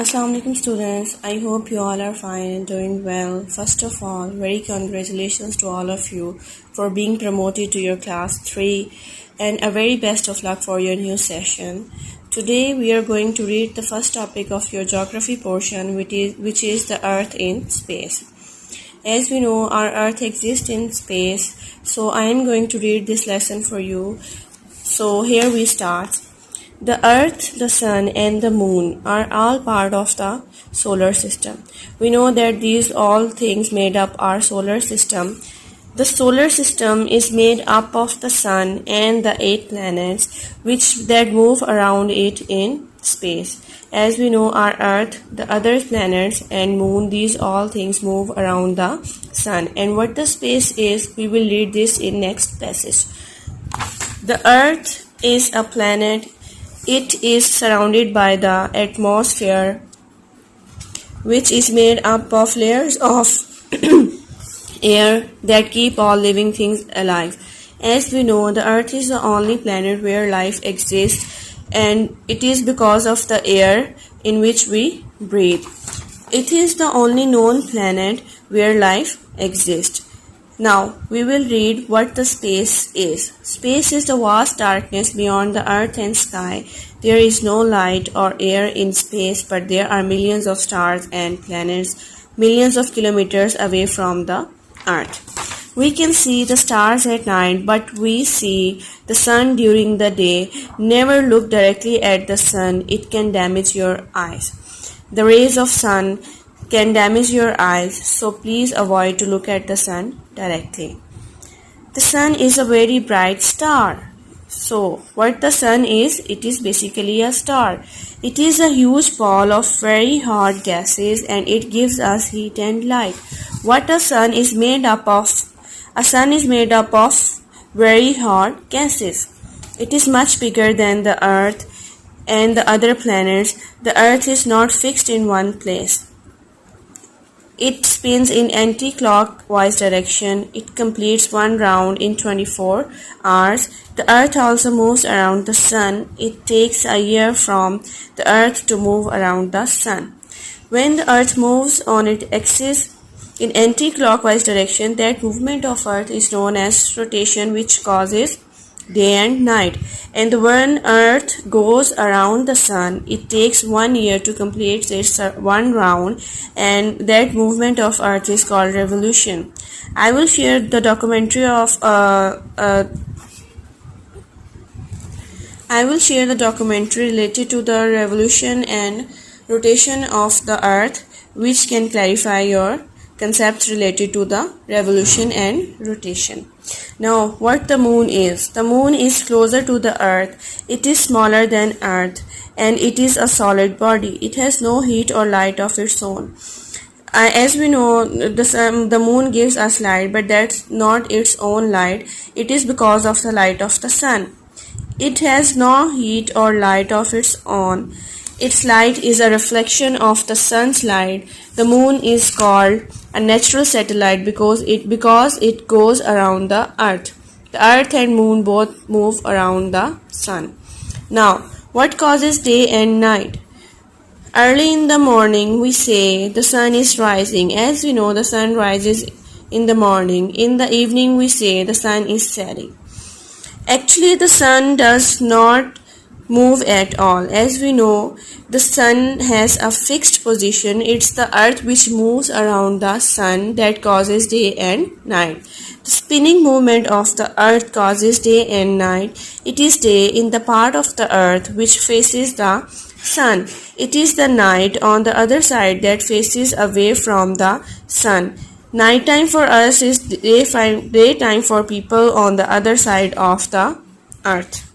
Assalamu alaikum students. I hope you all are fine and doing well. First of all, very congratulations to all of you for being promoted to your class 3 and a very best of luck for your new session. Today we are going to read the first topic of your geography portion which is the earth in space. As we know, our earth exists in space, so I am going to read this lesson for you. So here we start. The Earth, the Sun, and the Moon are all part of the solar system. We know that these all things made up our solar system. The solar system is made up of the Sun and the 8 planets which that move around it in space. As we know, our Earth, the other planets, and Moon, these all things move around the Sun. And what the space is, we will read this in next passage. The Earth is a planet. It is surrounded by the atmosphere, which is made up of layers of air that keep all living things alive. As we know, the Earth is the only planet where life exists, and it is because of the air in which we breathe. It is the only known planet where life exists. Now, we will read what the space is. Space is the vast darkness beyond the earth and sky. There is no light or air in space, but there are millions of stars and planets millions of kilometers away from the earth. We can see the stars at night, but we see the sun during the day. Never look directly at the sun, it can damage your eyes. The rays of sun can damage your eyes, so please avoid to look at the sun directly. The sun is a very bright star. So, what the sun is? It is basically a star. It is a huge ball of very hot gases and it gives us heat and light. What a sun is made up of? A sun is made up of very hot gases. It is much bigger than the earth and the other planets. The earth is not fixed in one place. It spins in anti-clockwise direction. It completes one round in 24 hours. The earth also moves around the sun. It takes a year from the earth to move around the sun. When the earth moves on its axis in anti-clockwise direction, that movement of earth is known as rotation, which causes day and night. And when earth goes around the sun, it takes 1 year to complete its one round, and that movement of earth is called revolution. I will share the documentary of related to the revolution and rotation of the earth, which can clarify your concepts related to the revolution and rotation. Now, what the moon is? The moon is closer to the earth. It is smaller than earth and it is a solid body. It has no heat or light of its own. As we know, the moon gives us light, but that's not its own light. It is because of the light of the sun. It has no heat or light of its own. Its light is a reflection of the sun's light. The moon is called a natural satellite because it goes around the earth. The earth and moon both move around the sun. Now, what causes day and night? Early in the morning, we say the sun is rising. As we know, the sun rises in the morning. In the evening, we say the sun is setting. Actually, the sun does not move at all. As we know, the sun has a fixed position. It's the earth which moves around the sun that causes day and night. The spinning movement of the earth causes day and night. It is day in the part of the earth which faces the sun. It is the night on the other side that faces away from the sun. Nighttime for us is daytime for people on the other side of the earth.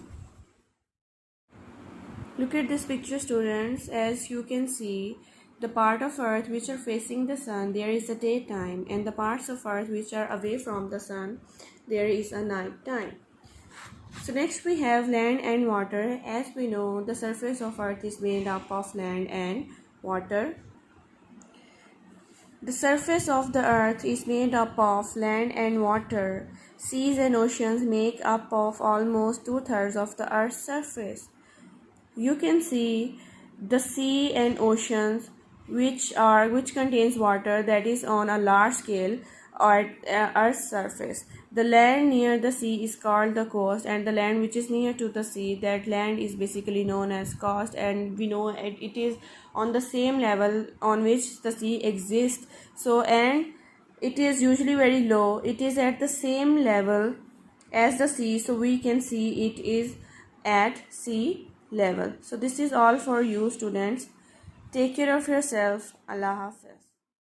Look at this picture, students. As you can see, the part of earth which are facing the sun, there is a daytime, and the parts of earth which are away from the sun, there is a night time. So next we have land and water. As we know, the surface of earth is made up of land and water. The surface of the earth is made up of land and water. Seas and oceans make up of almost 2/3 of the earth's surface. You can see the sea and oceans which contains water that is on a large scale at Earth's surface. The land near the sea is called the coast, and the land which is near to the sea, that land is basically known as coast. And we know it is on the same level on which the sea exists. So, and it is usually very low. It is at the same level as the sea, so we can see it is at sea level. So this is all for you students. Take care of yourself. Allah Hafiz.